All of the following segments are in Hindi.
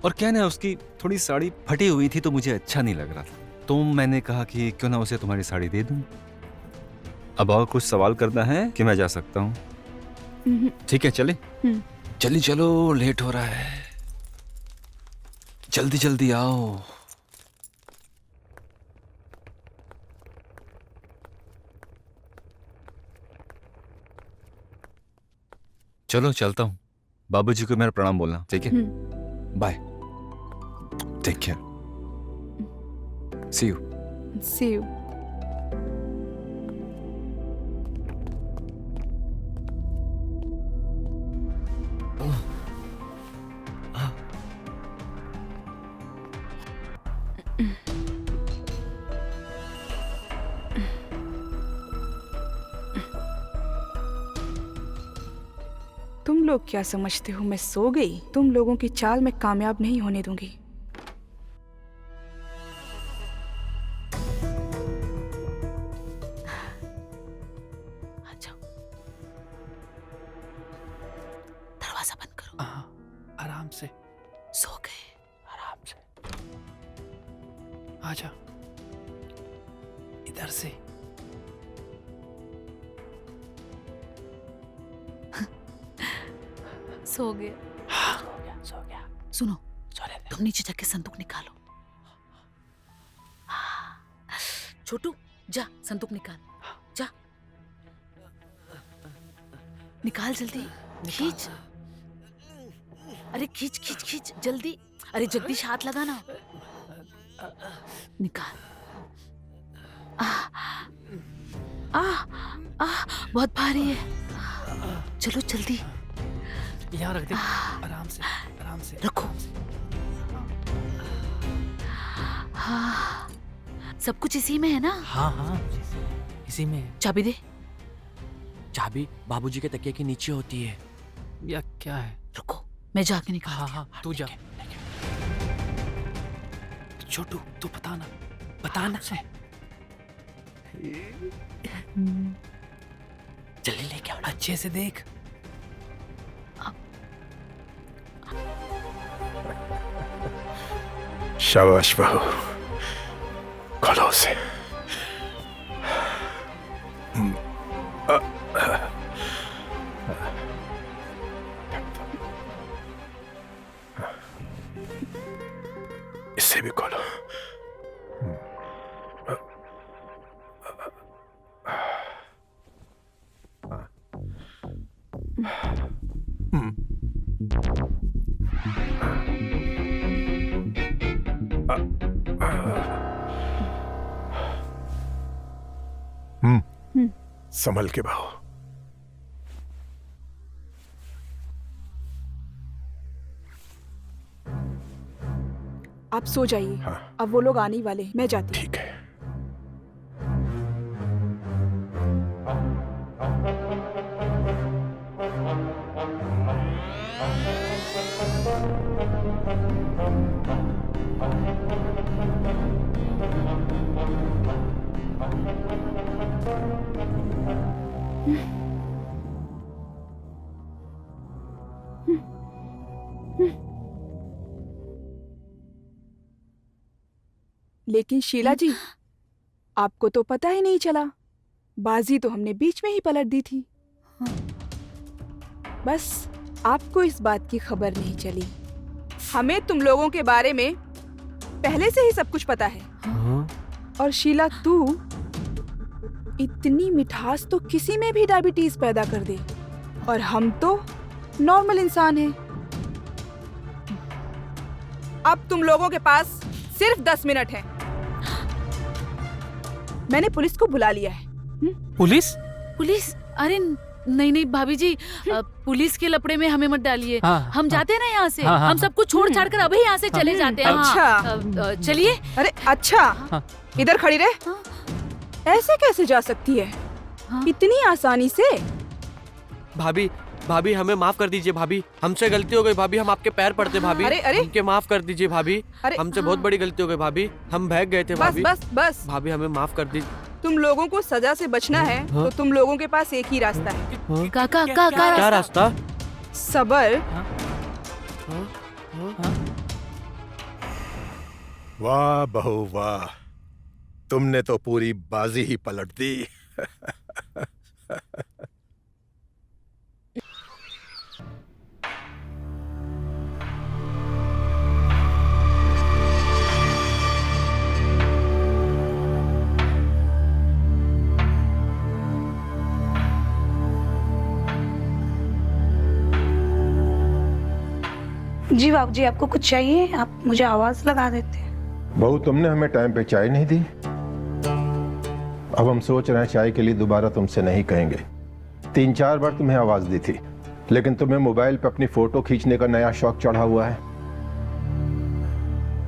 और क्या ना, उसकी थोड़ी साड़ी फटी हुई थी तो मुझे अच्छा नहीं लग रहा था, तो मैंने कहा कि क्यों ना उसे तुम्हारी साड़ी दे दूं। अब और कुछ सवाल करना है कि मैं जा सकता हूँ? ठीक है, चले? चलिए चलो, लेट हो रहा है, जल्दी जल्दी आओ। चलो चलता हूँ, बाबूजी को मेरा प्रणाम बोलना, ठीक है? Bye, take care, see you. See you. तुम लोग क्या समझते हो मैं सो गई? तुम लोगों की चाल मैं कामयाब नहीं होने दूंगी। आ जाओ, दरवाजा बंद करो। आराम से, सो गए? आराम से। आजा, इधर से। सो गए? सो गया। सुनो, सो ले। तुम नीचे जाके संदूक निकालो। छोटू, जा संदूक निकाल, जा निकाल जल्दी, खींच। अरे खींच खींच खींच जल्दी। अरे जगदीश हाथ लगा ना। निकाल। बहुत भारी है। चलो जल्दी। यहाँ रख दे, आराम से, आराम से। रखो। हाँ, सब कुछ इसी में है ना? हाँ हाँ, इसी में है। चाबी दे। चाबी बाबूजी के तकिए के नीचे होती है। या क्या है? रुको, मैं जाके निकाल। हाँ हाँ, तू जा। छोटू, तू बताना, बताना से। जल्दी लेके आओ, अच्छे से देख। शाबाश बहू, खोलो उसे। इसे भी खोलो। संभल के बहू। आप सो जाइए। हाँ। अब वो लोग आने ही वाले हैं, मैं जाती हूँ। ठीक है। लेकिन शीला जी, आपको तो पता ही नहीं चला। बाजी तो हमने बीच में ही पलट दी थी। बस आपको इस बात की खबर नहीं चली। हमें तुम लोगों के बारे में पहले से ही सब कुछ पता है। और शीला, तू इतनी मिठास तो किसी में भी डायबिटीज पैदा कर दे, और हम तो नॉर्मल इंसान हैं। अब तुम लोगों के पास सिर्फ 10 मिनट है। मैंने पुलिस को बुला लिया है। पुलिस? पुलिस? अरे नहीं नहीं भाभी जी, पुलिस के लपड़े में हमें मत डालिए। हाँ, हम जाते हैं ना यहाँ से। हाँ, हम सब कुछ छोड़ छाड़ कर अभी यहाँ से चले जाते हैं। अच्छा। हाँ, चलिए। अरे अच्छा, इधर खड़ी रहे। ऐसे कैसे जा सकती है इतनी आसानी से? भाभी, भाभी हमें माफ कर दीजिए भाभी, हमसे गलती हो गई भाभी, हम आपके पैर पड़ते भाभी। अरे, अरे। हमके माफ कर दीजिए भाभी, अरे, हमसे बहुत बड़ी गलती हो गई भाभी, हम भाग गए थे बस भाभी। बस बस। भाभी हमें माफ कर दीजिए। तुम लोगों को सजा से बचना है तो तुम लोगों के पास एक ही रास्ता है। क्या रास्ता? सबर वाह बहू वाह, तुमने तो पूरी बाजी ही पलट दी। जी बाबू जी, आपको कुछ चाहिए आप मुझे आवाज लगा देते हैं। बहू, तुमने हमें टाइम पे चाय नहीं दी। अब हम सोच रहे हैं चाय के लिए दोबारा तुमसे नहीं कहेंगे। 3-4 बार तुम्हें आवाज दी थी, लेकिन तुम्हें मोबाइल पे अपनी फोटो खींचने का नया शौक चढ़ा हुआ है।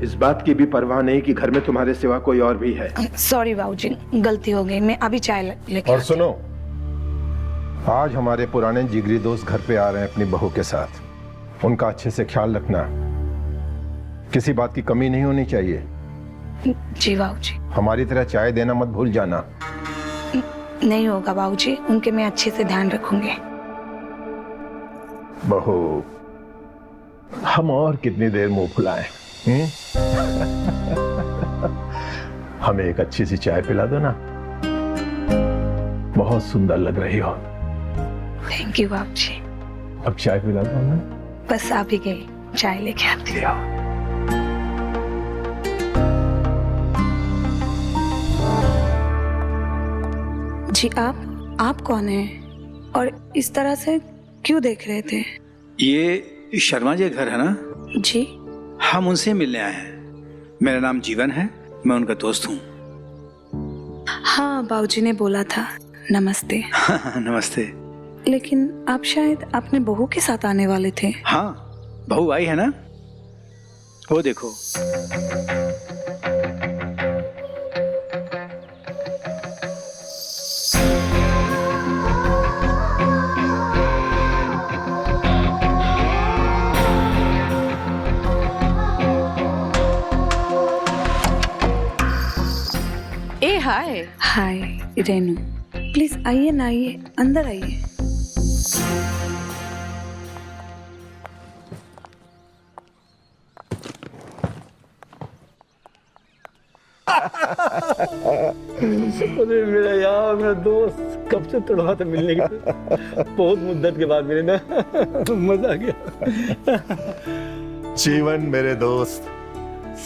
इस बात की भी परवाह नहीं कि घर में तुम्हारे सिवा कोई और भी है। सॉरी बाबू जी, गलती हो गई, मैं अभी चाय लेके और सुनो, आज हमारे पुराने जिगरी दोस्त घर पे आ रहे हैं अपनी बहू के साथ। उनका अच्छे से ख्याल रखना, किसी बात की कमी नहीं होनी चाहिए। जी बाबू जी। हमारी तरह चाय देना मत भूल जाना। नहीं होगा बाबू जी, उनके मैं अच्छे से ध्यान रखूंगी। बहू, हम और कितनी देर मुंह फुलाएं? हमें एक अच्छी सी चाय पिला दो ना। बहुत सुंदर लग रही हो। थैंक यू बाबू जी। अब चाय पिला दो ना। बस आप ही गए, चाय लेके आती ले आओ। जी। आप कौन हैं और इस तरह से क्यों देख रहे थे? ये शर्मा जी घर है ना? जी। हम उनसे मिलने आए हैं। मेरा नाम जीवन है, मैं उनका दोस्त हूँ। हाँ, बाबूजी ने बोला था। नमस्ते। नमस्ते। लेकिन आप शायद अपने बहू के साथ आने वाले थे। हाँ, बहू आई है ना, वो देखो। हाय। हाय रेनू, प्लीज आइए ना, आइए अंदर आइए। अरे मेरा यार, मेरा दोस्त कब से तड़पा था मिलने के लिए। बहुत मुद्दत के बाद मिले ना। मजा आ गया। जीवन मेरे दोस्त,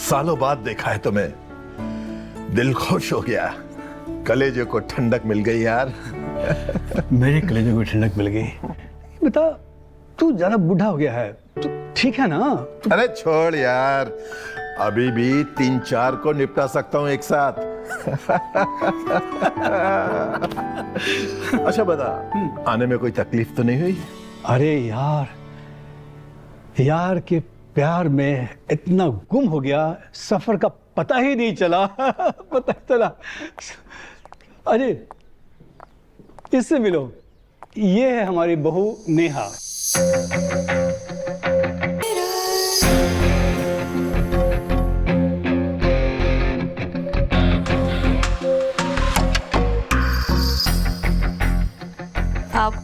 सालों बाद देखा है तुम्हें, दिल खुश हो गया। कलेजे को ठंडक मिल गई यार। मेरे कलेजे को ठंडक मिल गई। बता, तू ज्यादा बूढ़ा हो गया है, तू ठीक है ना? अरे छोड़ यार, अभी भी 3-4 को निपटा सकता हूँ एक साथ। अच्छा बता, आने में कोई तकलीफ तो नहीं हुई? अरे यार के प्यार में इतना गुम हो गया, सफर का पता ही नहीं चला। पता चला। अरे इससे मिलो, ये है हमारी बहू नेहा।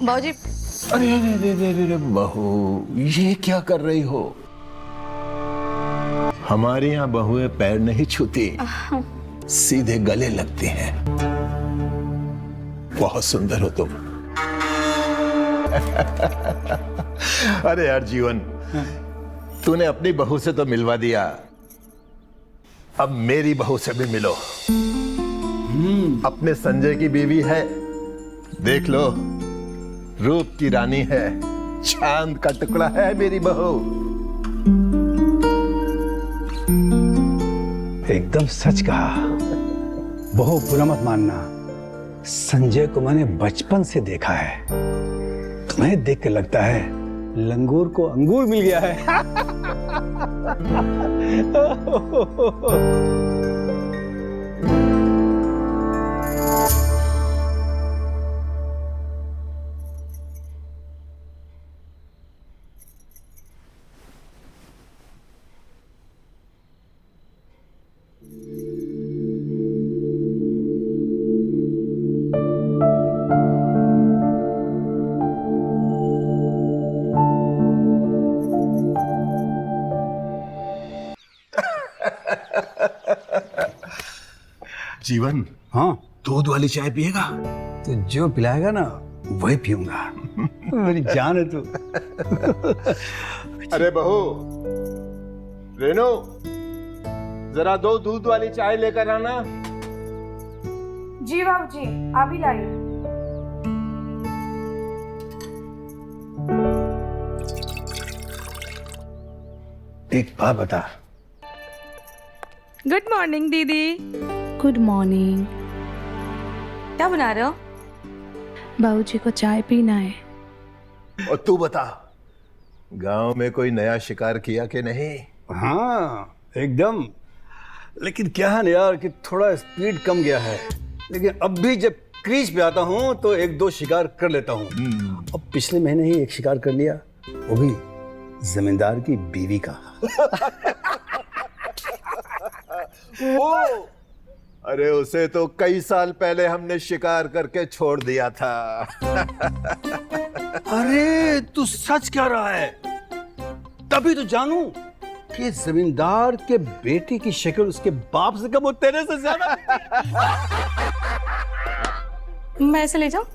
बाबूजी। अरे बहू, ये क्या कर रही हो? हमारे यहाँ बहुएं पैर नहीं छूती, सीधे गले लगती हैं। बहुत सुंदर हो तुम। अरे यार जीवन, तूने अपनी बहू से तो मिलवा दिया, अब मेरी बहू से भी मिलो। अपने संजय की बीवी है, देख लो, रूप की रानी है, चांद का टुकड़ा है मेरी बहू। एकदम सच कहा। बहुत बुरा मत मानना, संजय को मैंने बचपन से देखा है। तुम्हें देख के लगता है लंगूर को अंगूर मिल गया है। जीवन, हाँ, दूध वाली चाय पिएगा? तो जो पिलाएगा ना वही पीऊंगा। मेरी जान है तू। अरे बहू, रेनू, जरा 2 दूध वाली चाय लेकर आना। जी बाबूजी, अभी लाइए। एक बात बता, गुड मॉर्निंग दीदी। Good morning. क्या बना रहे हो? बाबूजी को चाय पीना है। और तू बता, गांव में कोई नया शिकार किया कि नहीं? हाँ एकदम, लेकिन क्या है ना यार कि थोड़ा स्पीड कम गया है, लेकिन अब भी जब क्रीज पे आता हूँ तो 1-2 शिकार कर लेता हूँ। अब पिछले महीने ही एक शिकार कर लिया, वो भी जमींदार की बीवी का। वो, अरे उसे तो कई साल पहले हमने शिकार करके छोड़ दिया था। अरे तू सच कह रहा है? तभी तो जानू कि जमींदार के बेटे की शक्ल उसके बाप से कम, तेरे से ज्यादा। मैं ऐसे ले जाऊं?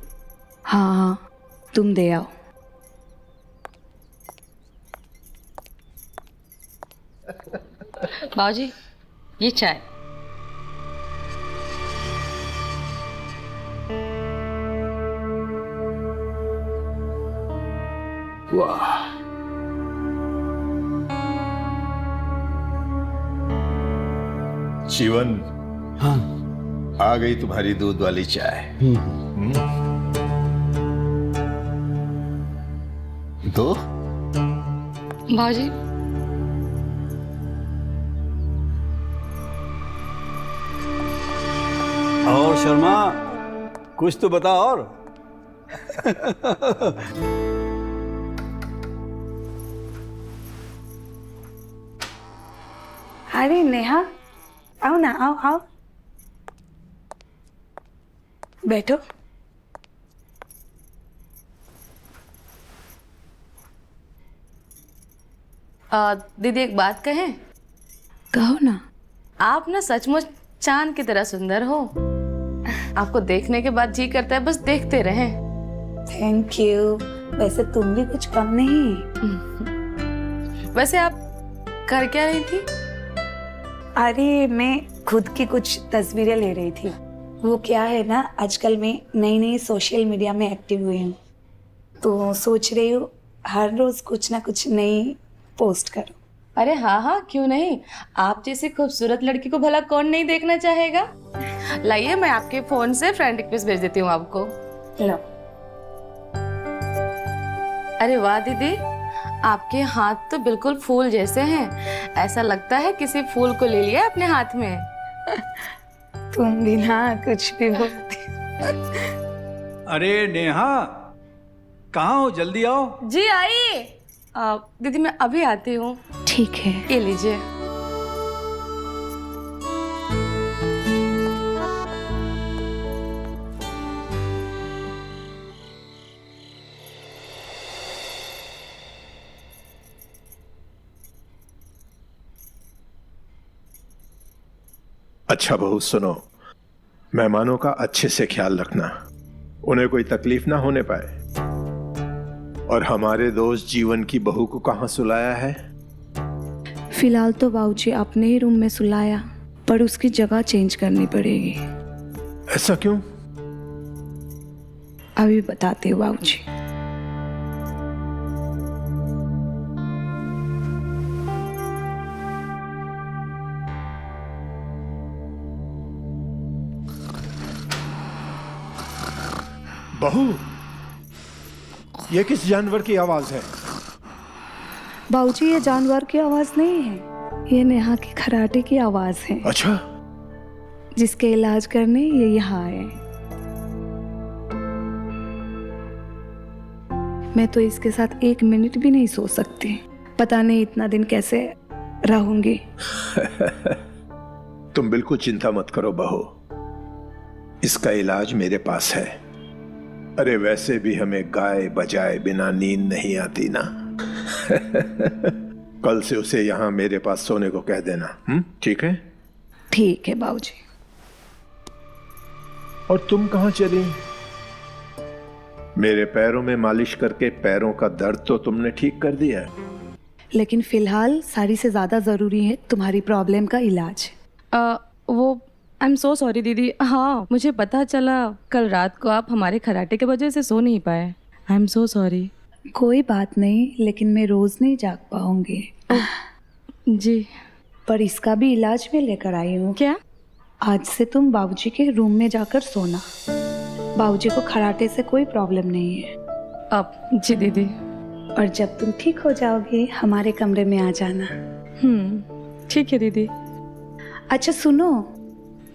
हाँ हाँ, तुम दे आओ। बाबूजी, ये चाय। वाह, जीवन, हाँ, आ गई तुम्हारी दूध वाली चाय। दो। बाबूजी, और शर्मा कुछ तो बता। और अरे नेहा, आओ ना, आओ आओ, बैठो। दीदी एक बात कहें? कहो ना। आप ना सचमुच चांद की तरह सुंदर हो। आपको देखने के बाद जी करता है बस देखते रहें। Thank you. वैसे तुम भी कुछ कम नहीं। वैसे आप कर क्या रही थी? अरे मैं खुद की कुछ तस्वीरें ले रही थी। वो क्या है ना, आजकल मैं नई नई सोशल मीडिया में एक्टिव हुई हूँ, तो सोच रही हूँ हर रोज कुछ ना कुछ नई पोस्ट करूँ। अरे हाँ हाँ, क्यों नहीं। आप जैसी खूबसूरत लड़की को भला कौन नहीं देखना चाहेगा। लाइए, मैं आपके फोन से फ्रेंड रिक्वेस्ट भेज देती हूँ आपको। लो। अरे वाह दीदी, आपके हाथ तो बिल्कुल फूल जैसे हैं। ऐसा लगता है किसी फूल को ले लिया अपने हाथ में। तुम भी ना कुछ भी बोलती। अरे नेहा, कहाँ हो? जल्दी आओ। जी आई। दीदी मैं अभी आती हूँ। ठीक है। ये लीजिए। अच्छा बहू, सुनो, मेहमानों का अच्छे से ख्याल रखना, उन्हें कोई तकलीफ ना होने पाए। और हमारे दोस्त जीवन की बहू को कहाँ सुलाया है? फिलहाल तो बाबूजी अपने ही रूम में सुलाया, पर उसकी जगह चेंज करनी पड़ेगी। ऐसा क्यों? अभी बताते हो बाबूजी। बहू, ये किस जानवर की आवाज है? बाबूजी, ये जानवर की आवाज नहीं है, ये नेहा की खराटे की आवाज है। अच्छा। जिसके इलाज करने ये यहाँ आए। मैं तो इसके साथ 1 मिनट भी नहीं सो सकती। पता नहीं इतना दिन कैसे रहूंगी। तुम बिल्कुल चिंता मत करो बहू, इसका इलाज मेरे पास है। अरे वैसे भी हमें गाए बजाए बिना नींद नहीं आती ना। कल से उसे यहाँ मेरे पास सोने को कह देना, ठीक है? ठीक है बाबूजी। और तुम कहाँ चली? मेरे पैरों में मालिश करके पैरों का दर्द तो तुमने ठीक कर दिया है। लेकिन फिलहाल साड़ी से ज़्यादा ज़रूरी है तुम्हारी प्रॉब्लम का इलाज। वो आई एम सो सॉरी दीदी। हाँ, मुझे पता चला कल रात को आप हमारे खराटे की वजह से सो नहीं पाए। I am so sorry. कोई बात नहीं, लेकिन मैं रोज़ नहीं जाग पाऊंगी। जी। पर इसका भी इलाज मैं लेकर आई हूँ। क्या? आज से तुम बाबूजी के रूम में जाकर सोना। बाबूजी को खराटे से कोई प्रॉब्लम नहीं है। अब जी दीदी। और जब तुम ठीक हो जाओगे हमारे कमरे में आ जाना। ठीक है दीदी। अच्छा सुनो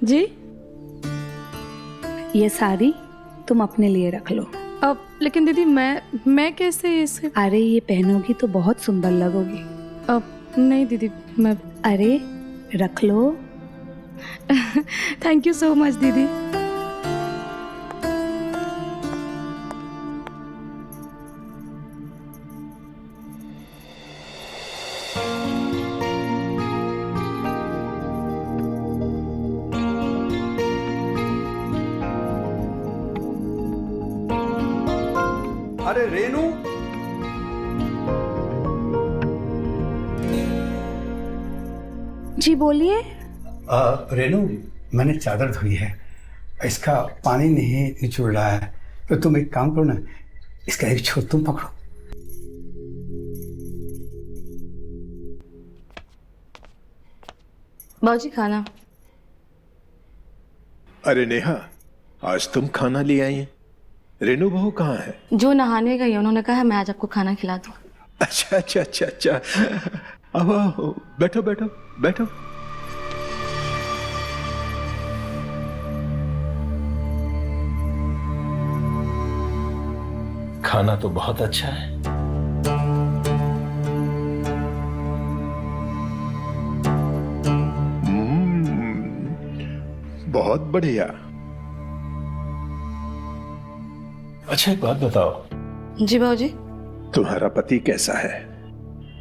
जी। ये साड़ी तुम अपने लिए रख लो। अब लेकिन दीदी मैं कैसे इसे? अरे ये पहनोगी तो बहुत सुंदर लगोगी। अब नहीं दीदी मैं। अरे रख लो। थैंक यू सो मच दीदी। अरे रेनू, जी बोलिए। रेनू, मैंने चादर धोई है, इसका पानी नहीं निचोड़ रहा है, तो तुम एक काम करो ना, इसका एक छोर तुम पकड़ो। बाबूजी खाना। अरे नेहा, आज तुम खाना ले आई हैं? रेनू बहू कहाँ है? जो नहाने गई है, उन्होंने कहा मैं आज आपको खाना खिला दूं। अच्छा अच्छा अच्छा अच्छा, अब आओ, बैठो बैठो बैठो। खाना तो बहुत अच्छा है। बहुत बढ़िया। अच्छा एक बात बताओ। जी बाबूजी। तुम्हारा पति कैसा है?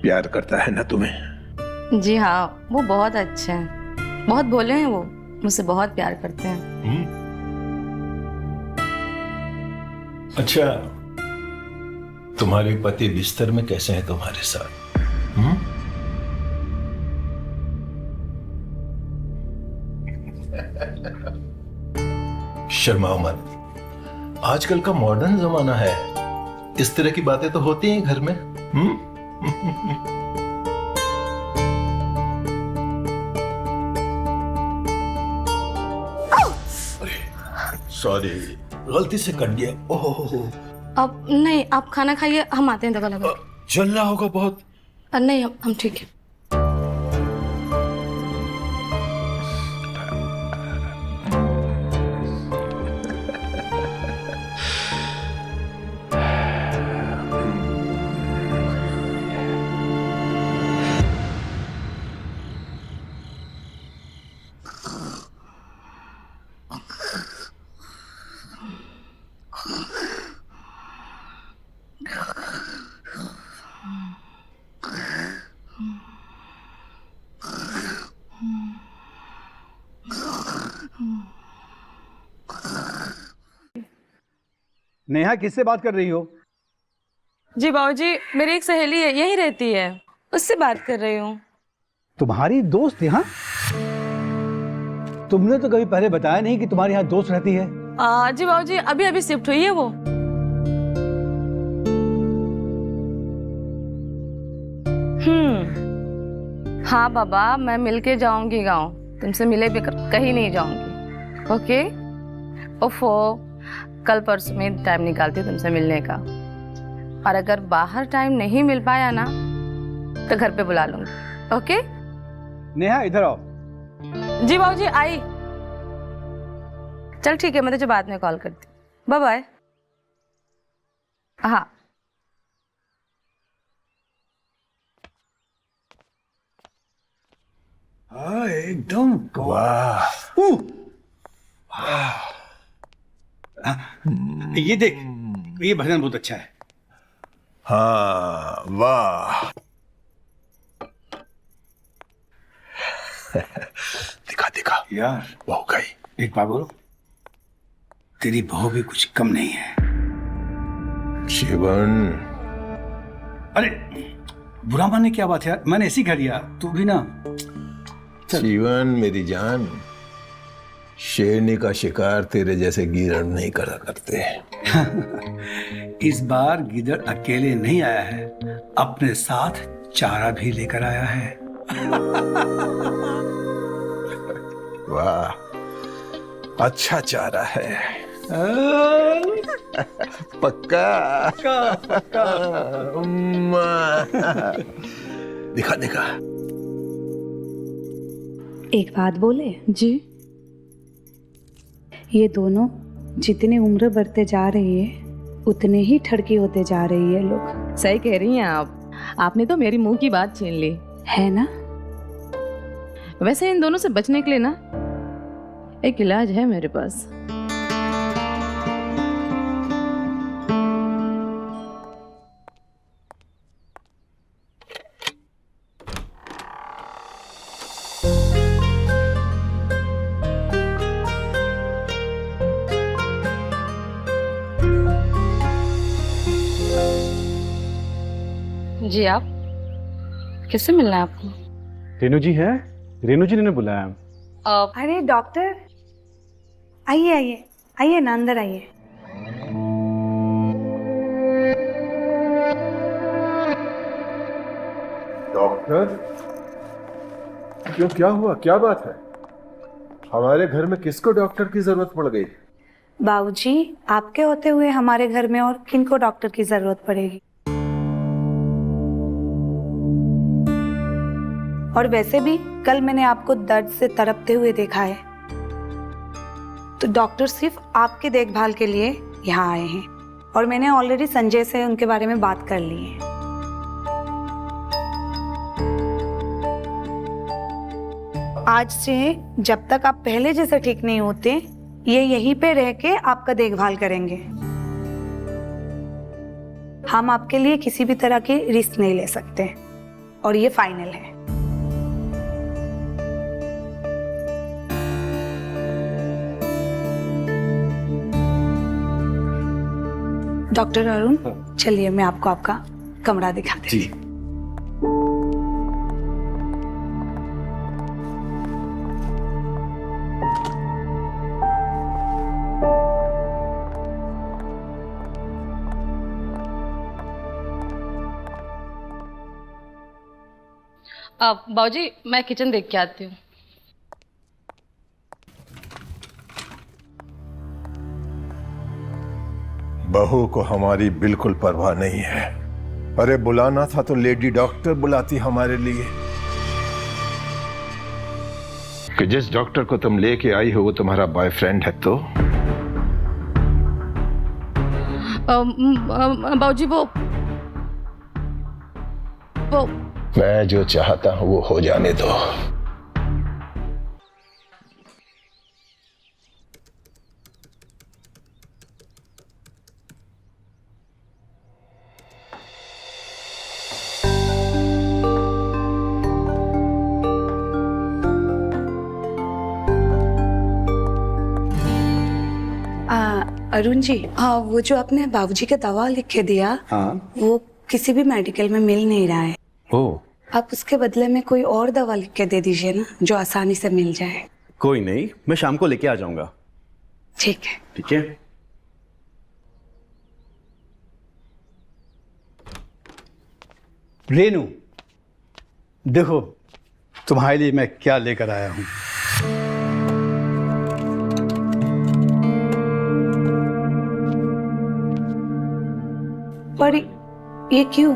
प्यार करता है ना तुम्हें? जी हाँ, वो बहुत अच्छे हैं, बहुत भोले हैं, वो मुझसे बहुत प्यार करते हैं। अच्छा, तुम्हारे पति बिस्तर में कैसे हैं तुम्हारे साथ? शर्माओ मत, आजकल का मॉडर्न जमाना है, इस तरह की बातें तो होती हैं घर में। सॉरी, गलती से कट गया। ओह। अब नहीं, आप खाना खाइए, हम आते हैं दवा लगा। चल रहा होगा बहुत। नहीं, हम ठीक है। नेहा, किससे बात कर रही हो? जी बाबूजी, मेरी एक सहेली है, यही रहती है, उससे बात कर रही हूँ। तुम्हारी दोस्त यहाँ? तुमने तो कभी पहले बताया नहीं कि तुम्हारे यहाँ दोस्त रहती है। जी बाबूजी, अभी अभी शिफ्ट हुई है वो। हाँ बाबा, मैं मिलके जाऊंगी गांव, तुमसे मिले भी कहीं नहीं जाऊंगी। ओके? ओफो, कल परसों में टाइम निकालती हूँ तुमसे मिलने का, और अगर बाहर टाइम नहीं मिल पाया ना तो घर पे बुला लूंगी। ओके? नेहा इधर आओ। जी बाबूजी, आई। चल ठीक है, मैं तुझे बाद में कॉल करती हूँ। Bye bye. हाँ। एकदम वाह। ये देख, ये भजन बहुत अच्छा है। हाँ वाह। दिखा दिखा यार बहू गई। एक बात बोलो, तेरी बहू भी कुछ कम नहीं है। जीवन, अरे बुरा मानने क्या बात है यार, मैंने ऐसी कह दिया, तू भी ना। जीवन मेरी जान, शेरनी का शिकार तेरे जैसे गिरड़ नहीं करा करते। इस बार गिदड़ अकेले नहीं आया है, अपने साथ चारा भी लेकर आया है। वाह, अच्छा चारा है। पक्का उम्मा। दिखा दिखा। एक बात बोले जी। ये दोनों जितनी उम्र बढ़ते जा रही है उतने ही ठड़की होते जा रही है लोग। सही कह रही हैं आप। आपने तो मेरी मुंह की बात छीन ली है ना। वैसे इन दोनों से बचने के लिए ना एक इलाज है मेरे पास। जी, आप किससे मिलना है आपको? रेनू जी है, रेनू जी ने बुलाया। अरे डॉक्टर, आइए आइए आइए ना, अंदर आइए। डॉक्टर, क्यों, क्या हुआ, क्या बात है? हमारे घर में किसको डॉक्टर की जरूरत पड़ गई? बाबूजी, आपके होते हुए हमारे घर में और किनको डॉक्टर की जरूरत पड़ेगी? और वैसे भी कल मैंने आपको दर्द से तड़पते हुए देखा है, तो डॉक्टर सिर्फ आपकी देखभाल के लिए यहाँ आए हैं और मैंने ऑलरेडी संजय से उनके बारे में बात कर ली है। आज से जब तक आप पहले जैसे ठीक नहीं होते, ये यहीं पे रह के आपका देखभाल करेंगे। हम आपके लिए किसी भी तरह की रिस्क नहीं ले सकते और ये फाइनल है। डॉक्टर अरुण, चलिए मैं आपको आपका कमरा दिखा देती हूँ। अब बाबूजी, मैं किचन देख के आती हूँ। बहू को हमारी बिल्कुल परवाह नहीं है। अरे बुलाना था तो लेडी डॉक्टर बुलाती हमारे लिए। कि जिस डॉक्टर को तुम लेके आई हो वो तुम्हारा बॉयफ्रेंड है तो? बाबूजी, वो मैं जो चाहता हूं वो हो जाने दो। अरुण जी, हाँ, वो जो आपने बाबूजी के दवा लिख के दिया, हाँ, वो किसी भी मेडिकल में मिल नहीं रहा है। ओ, आप उसके बदले में कोई और दवा लिख के दे दीजिए ना, जो आसानी से मिल जाए। कोई नहीं, मैं शाम को लेके आ जाऊंगा। ठीक है। ठीक है। रेनू, देखो तुम्हारे लिए मैं क्या लेकर आया हूं। पर ये क्यों?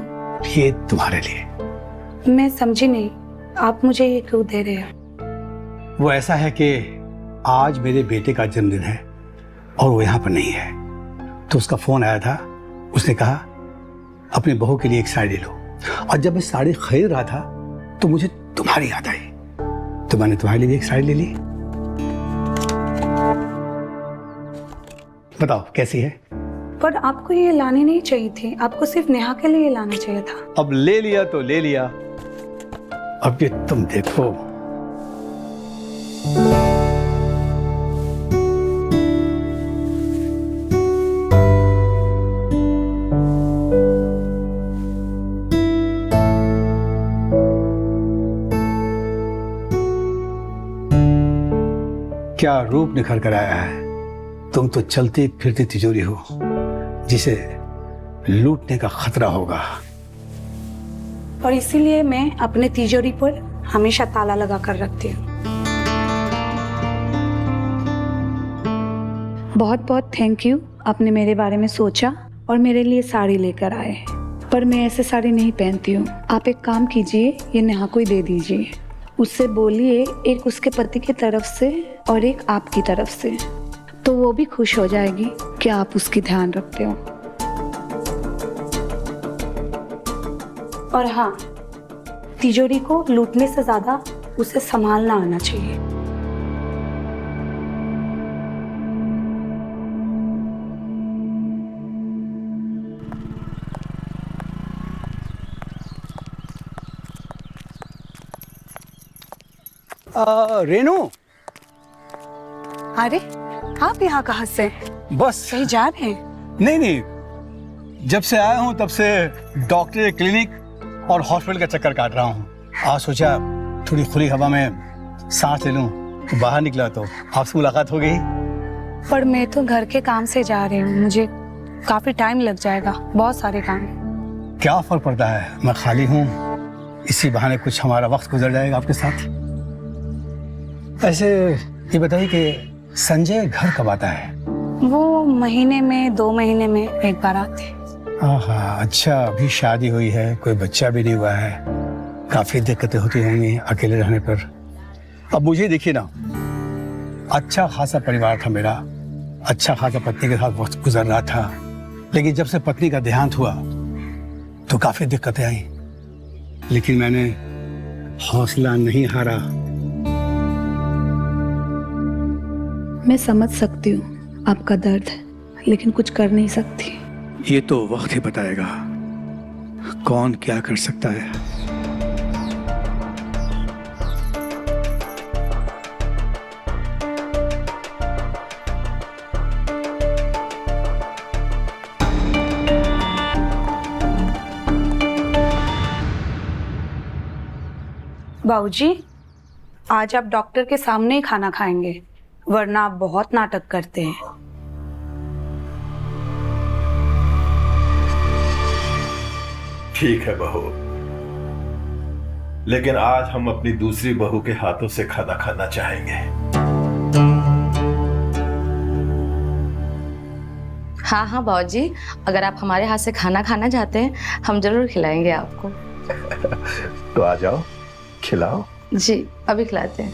ये तुम्हारे लिए। मैं समझी नहीं, आप मुझे ये क्यों दे रहे हो? वो ऐसा है कि आज मेरे बेटे का जन्मदिन है और वो यहाँ पर नहीं है, तो उसका फोन आया था। उसने कहा अपनी बहू के लिए एक साड़ी लो, और जब मैं साड़ी खरीद रहा था तो मुझे तुम्हारी याद आई, तो मैंने तुम्हारे लिए एक साड़ी ले ली। बताओ कैसी है? पर आपको ये लानी नहीं चाहिए थी, आपको सिर्फ नेहा के लिए लाना चाहिए था। अब ले लिया तो ले लिया। अब ये तुम देखो, क्या रूप निखर कर आया है। तुम तो चलती फिरती तिजोरी हो जिसे लूटने का खतरा होगा। और इसीलिए मैं अपने तिजोरी पर हमेशा ताला लगा कर रखती हूँ। बहुत बहुत थैंक यू, आपने मेरे बारे में सोचा और मेरे लिए साड़ी लेकर आए। पर मैं ऐसे साड़ी नहीं पहनती हूँ। आप एक काम कीजिए, ये नेहा को ही दे दीजिए। उससे बोलिए एक उसके पति की तरफ से और एक आपकी तरफ से, तो वो भी खुश हो जाएगी कि आप उसकी ध्यान रखते हो। और हाँ, तिजोरी को लूटने से ज्यादा उसे संभालना आना चाहिए। रेनू, अरे आप यहाँ कहाँ से? बस कहीं जा रहे हैं? नहीं नहीं, जब से आया हूँ तब से डॉक्टर क्लिनिक और हॉस्पिटल का चक्कर काट रहा हूँ। आज सोचा थोड़ी खुली हवा में सांस ले लूं, तो बाहर निकला तो आपसे मुलाकात हो गई। पर मैं तो घर के काम से जा रही हूँ, मुझे काफी टाइम लग जाएगा, बहुत सारे काम। क्या फर्क पड़ता है, मैं खाली हूँ, इसी बहाने कुछ हमारा वक्त गुजर जाएगा आपके साथ। ऐसे ये बताइए कि संजय घर कब आता है? वो महीने में 2 महीने में एक बार आते। हाँ, अच्छा, अभी शादी हुई है, कोई बच्चा भी नहीं हुआ है, काफी दिक्कतें होती होंगी अकेले रहने पर। अब मुझे देखिए ना, अच्छा खासा परिवार था मेरा, अच्छा खासा पत्नी के साथ वक्त गुजर रहा था, लेकिन जब से पत्नी का देहांत हुआ तो काफी दिक्कतें आई, लेकिन मैंने हौसला नहीं हारा। मैं समझ सकती हूँ आपका दर्द, लेकिन कुछ कर नहीं सकती। ये तो वक्त ही बताएगा कौन क्या कर सकता है। बाबूजी, आज आप डॉक्टर के सामने ही खाना खाएंगे, वरना आप बहुत नाटक करते हैं। ठीक है बहू, लेकिन आज हम अपनी दूसरी बहू के हाथों से खाना खाना चाहेंगे। हाँ हाँ बाबूजी, अगर आप हमारे हाथ से खाना खाना चाहते हैं, हम जरूर खिलाएंगे आपको। तो आ जाओ, खिलाओ। जी, अभी खिलाते हैं।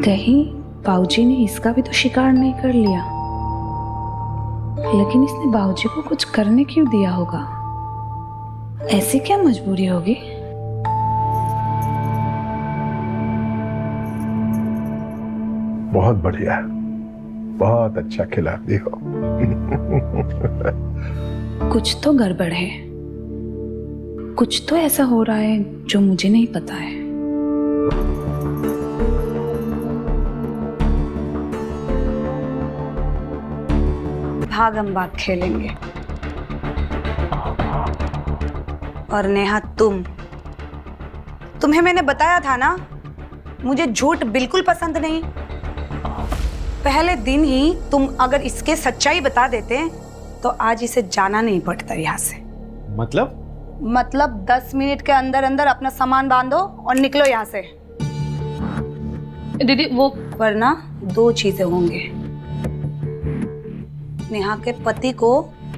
कहीं बाबूजी ने इसका भी तो शिकार नहीं कर लिया, लेकिन इसने बाबूजी को कुछ करने क्यों दिया होगा? ऐसी क्या मजबूरी होगी? बहुत बढ़िया, बहुत अच्छा खिलाती हो। कुछ तो गड़बड़ है, कुछ तो ऐसा हो रहा है जो मुझे नहीं पता है। भागम भाग खेलेंगे। और नेहा, तुम्हें मैंने बताया था ना, मुझे झूठ बिल्कुल पसंद नहीं। पहले दिन ही तुम अगर इसके सच्चाई बता देते तो आज इसे जाना नहीं पड़ता यहाँ से। मतलब 10 मिनट के अंदर अंदर अपना सामान बांधो और निकलो यहाँ से। दीदी वो, वरना 2 चीजें होंगे। नेहा के पति को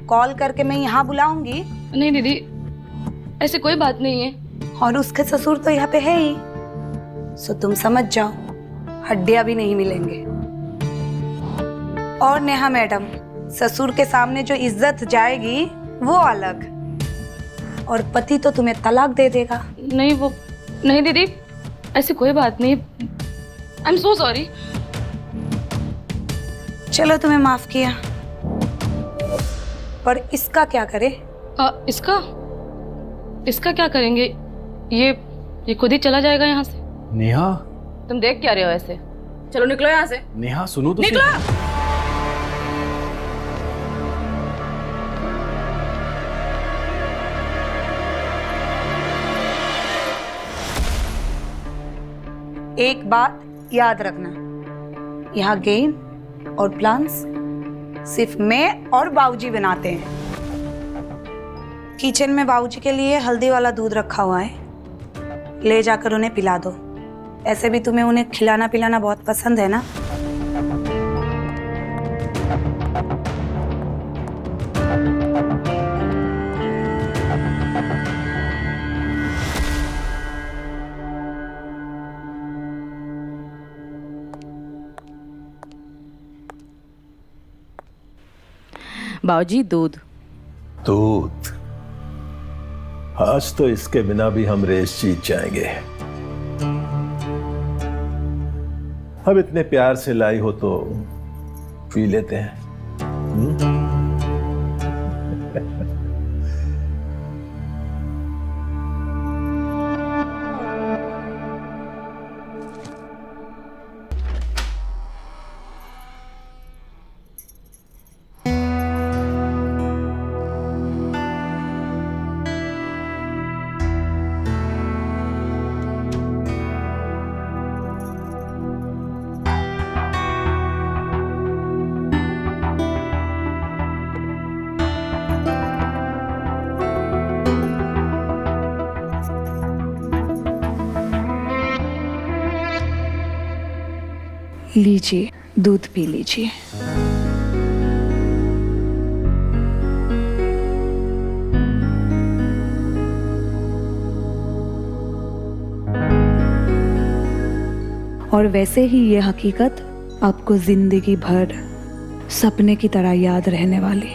कॉल करके मैं यहाँ बुलाऊंगी। नहीं दीदी, ऐसे कोई बात नहीं है। और उसके ससुर तो यहाँ पे है ही, सो तुम समझ जाओ, हड्डियां भी नहीं मिलेंगे। और नेहा मैडम, ससुर के सामने जो इज्जत जाएगी वो अलग, और पति तो तुम्हें तलाक दे देगा। नहीं दीदी, ऐसी कोई बात नहीं। I am so sorry. चलो तुम्हें माफ किया, पर इसका क्या करे? इसका क्या करेंगे? ये खुद ही चला जाएगा यहाँ से। नेहा, तुम देख क्या रहे हो ऐसे? चलो निकलो यहाँ से। नेहा सुनो तो निकलो। एक बात याद रखना, यहाँ गेम और प्लान्स सिर्फ मैं और बाबूजी बनाते हैं। किचन में बाबूजी के लिए हल्दी वाला दूध रखा हुआ है, ले जाकर उन्हें पिला दो। ऐसे भी तुम्हें उन्हें खिलाना पिलाना बहुत पसंद है ना। बाबूजी दूध। दूध? आज तो इसके बिना भी हम रेस जीत जाएंगे। अब इतने प्यार से लाई हो तो पी लेते हैं। लीजिए, दूध पी लीजिए। और वैसे ही ये हकीकत आपको जिंदगी भर सपने की तरह याद रहने वाली।